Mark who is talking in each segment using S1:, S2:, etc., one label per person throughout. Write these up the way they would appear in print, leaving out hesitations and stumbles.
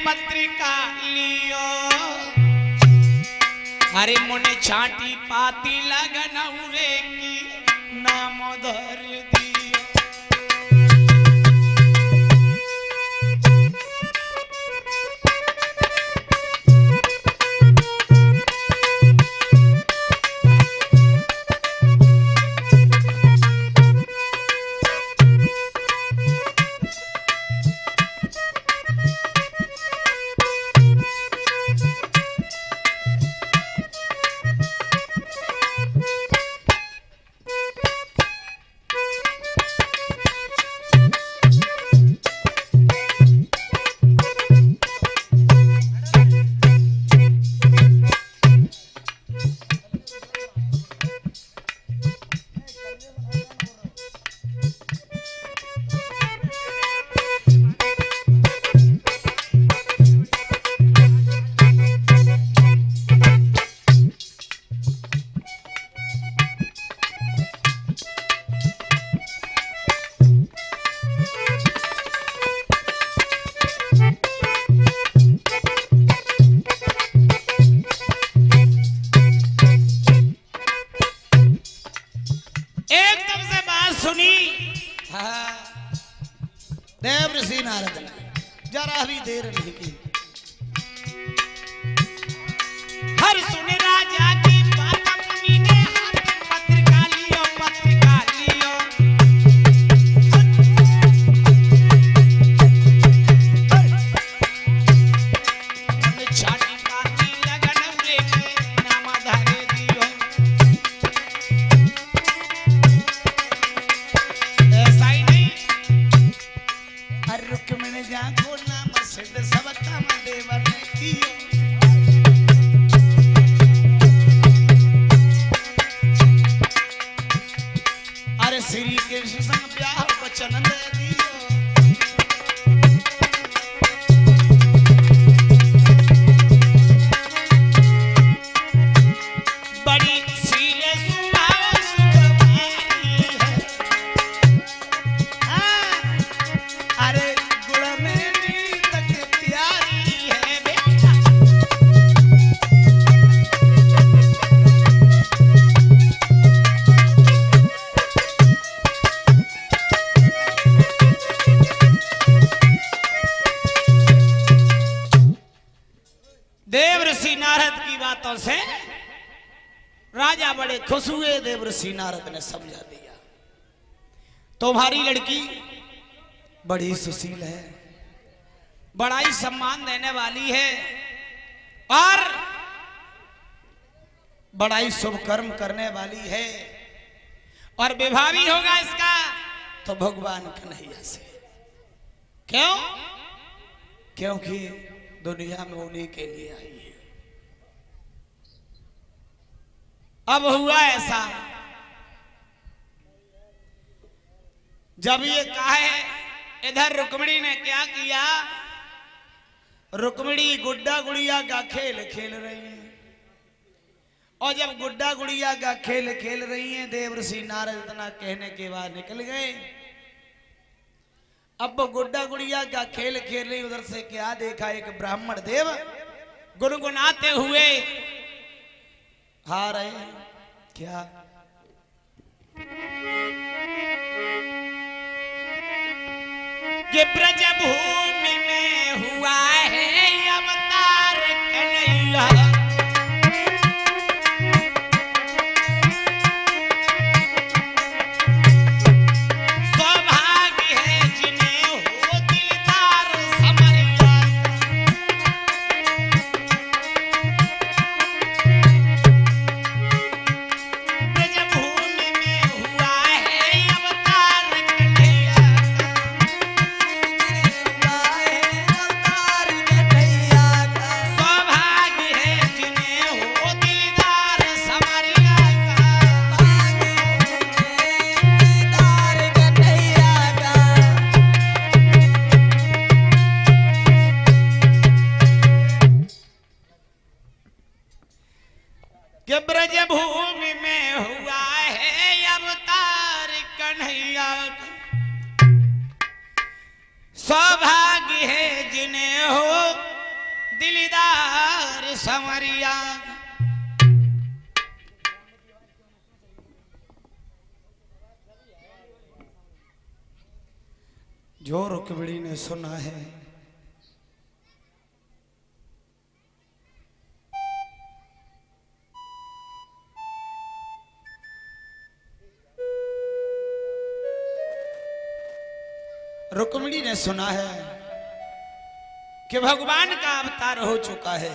S1: पत्रिका लियो अरे मुने छाटी पाती लगन उरे की नाम धर दियो।
S2: देव ऋषि नारद ने जरा भी देर नहीं की।
S1: हर सुने राजा की बात मुनि ने हाथ में पत्रिका लियो छाटी पाती लगन उरे के नाम धारे दियो। ऐसा ही नहीं
S2: हर रुक्मिणी जाको नाम सिद्ध सब काम देवर ने कियो। अरे श्री कृष्ण संग ब्याह वचन दे दियो।
S1: बड़ी सीले सुभाव सुखवारी है।
S2: अरे गुण में नीत के प्यारी
S1: है बेटा देव ऋषि नारद की बातों से राजा बड़े खुश हुए। देव ऋषि नारद ने समझा दिया तुम्हारी लड़की बड़ी सुशील है, बड़ा ही सम्मान देने वाली है और बड़ा ही शुभ कर्म करने वाली है और विवाह भी होगा इसका तो भगवान कन्हैया से। क्यों? क्योंकि दुनिया में उन्हीं के लिए आई है। अब हुआ ऐसा जब ये कहा है इधर रुक्मिणी ने क्या किया, रुक्मिणी गुड्डा गुड़िया का खेल खेल रही है और जब गुड्डा गुड़िया का खेल खेल रही है देव ऋषि नारद इतना कहने के बाद निकल गए। अब वो गुड्डा गुड़िया का खेल खेल रही उधर से क्या देखा एक ब्राह्मण देव गुनगुनाते हुए आ रहे हैं। क्या कि ब्रज भूमि में हुआ है अवतार कन्हैया। सौभाग्य है जिन्हें हो दिलदार समरिया। ब्रज भूमि में हुआ है अवतार कन्हैया। संवरिया रे संवरिया। जो रुक्मिणी ने सुना है रुक्मिणी ने सुना है कि भगवान का अवतार हो चुका है।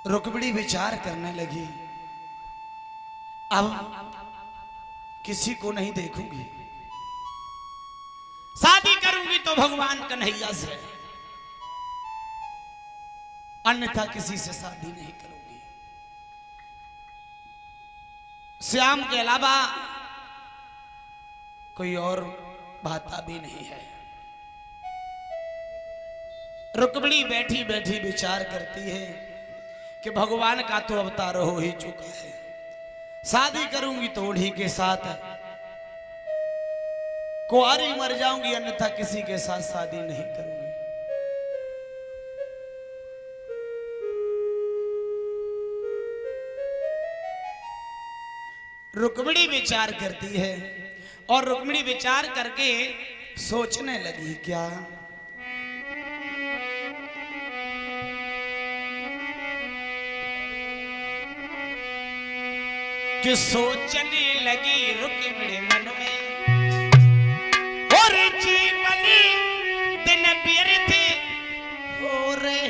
S1: रुक्मिणी विचार करने लगी, अब किसी को नहीं देखूंगी, शादी करूंगी तो भगवान कन्हैया से, अन्यथा किसी से शादी नहीं करूंगी। श्याम के अलावा कोई और भाता भी नहीं है। रुक्मिणी बैठी बैठी विचार करती है कि भगवान का तो अवतार हो ही चुका है, शादी करूंगी तो उन्हीं के साथ, कुंवारी मर जाऊंगी अन्यथा किसी के साथ शादी नहीं करूंगी। रुक्मिणी विचार करती है और रुक्मिणी विचार करके सोचने लगी क्या कि सोचने लगी रुक्मिणी मन में, और जीवन दिन व्यर्थ हो रहे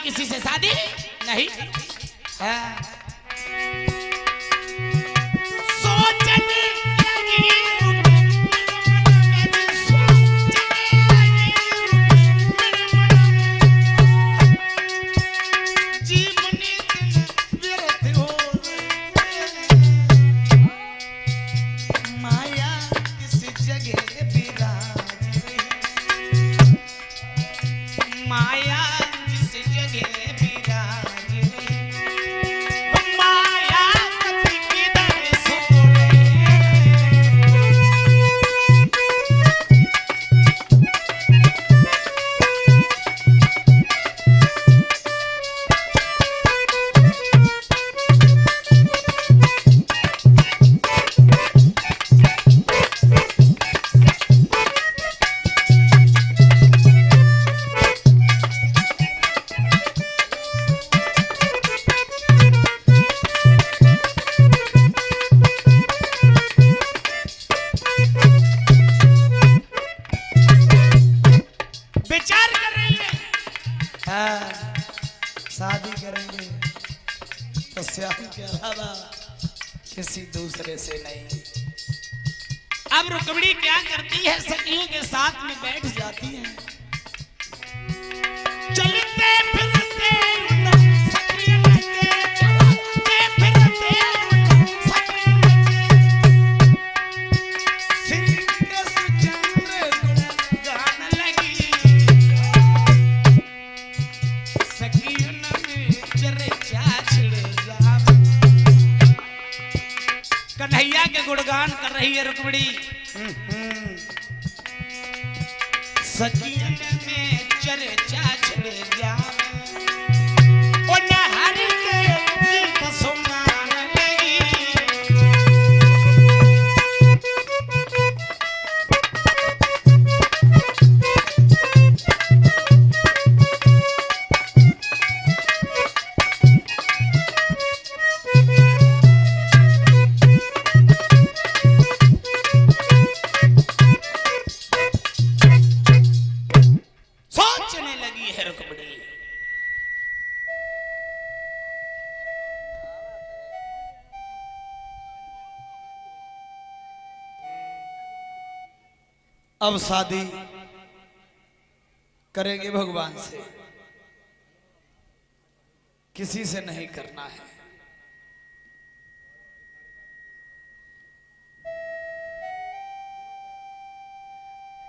S1: किसी से शादी नहीं। सोचने लगी जीवन व्यर्थ हो, माया किस जगह विराज रही, माया शादी करेंगे तो श्याम के अलावा किसी दूसरे से नहीं। अब रुक्मिणी क्या करती है, सखियों के साथ में बैठ जाती है, चलते फिरते कन्हैया के गुणगान कर रही है रुक्मिणी। सखियन में चर्चा छिड़ जावे, ओ नहर के अब शादी करेंगे भगवान से, किसी से नहीं करना है।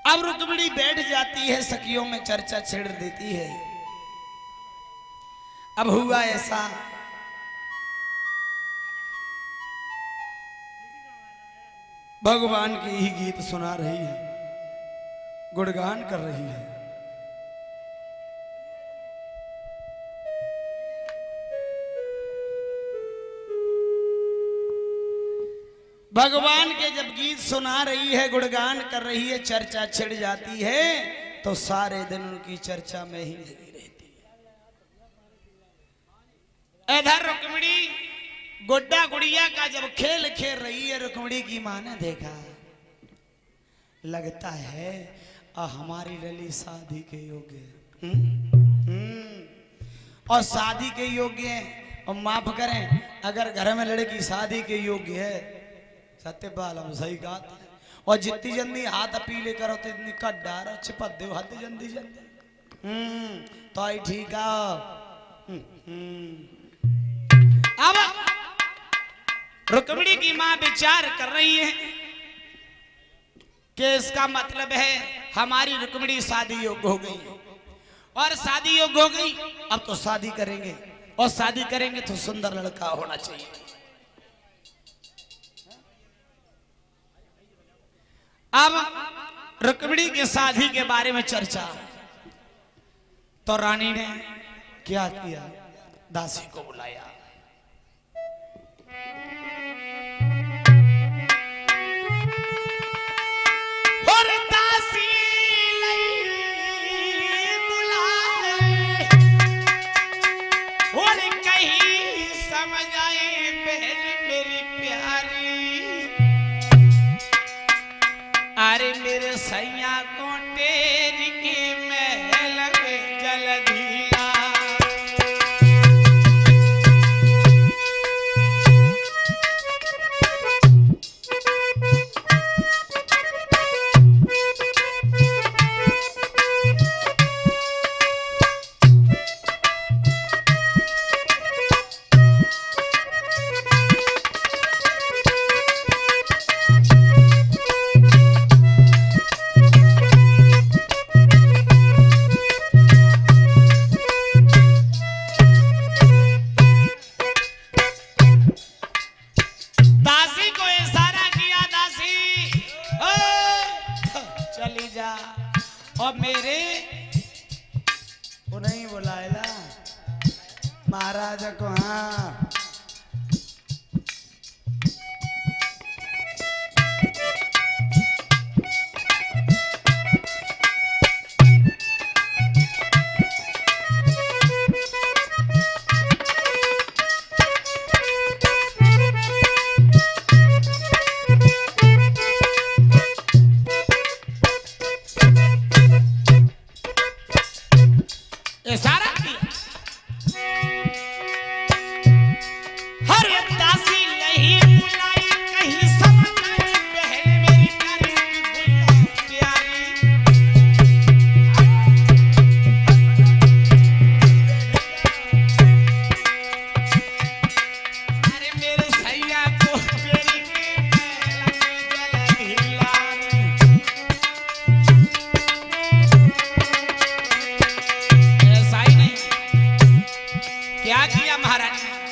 S1: अब रुक्मिणी बैठ जाती है, सखियों में चर्चा छेड़ देती है। अब हुआ ऐसा, भगवान की ही गीत सुना रही है, गुणगान कर रही है। भगवान के जब गीत सुना रही है, गुणगान कर रही है, चर्चा छिड़ जाती है, तो सारे दिन उनकी चर्चा में ही लगी रहती है। इधर रुक्मिणी गुड्डा गुड़िया का जब खेल खेल रही है, रुक्मिणी की मां ने देखा, लगता है हमारी लली शादी के योग्य और शादी के योग्य है। और माफ करें, अगर घर में लड़की शादी के योग्य है, सत्यपाल हम सही बात है। और जितनी जल्दी हाथ पीले करो तो इतनी कट डारो चिपक दो हाथ जल्दी जल्दी तो आई ठीक है। अब रुक्मिणी की मां विचार कर रही है कि इसका मतलब है हमारी रुक्मिणी शादी योग्य हो गई, और शादी योग्य हो गई, अब तो शादी करेंगे, और शादी करेंगे तो सुंदर लड़का होना चाहिए। अब रुक्मिणी के शादी के बारे में चर्चा, तो रानी ने क्या किया, दासी को बुलाया। और दासी बुलाए और कहीं समझ आए बहन मेरी प्यारी, अरे मेरे सैया को तेरी के महल में जलधिया। और मेरे को नहीं बुलाएला महाराज को। हाँ क्या किया महाराज ने?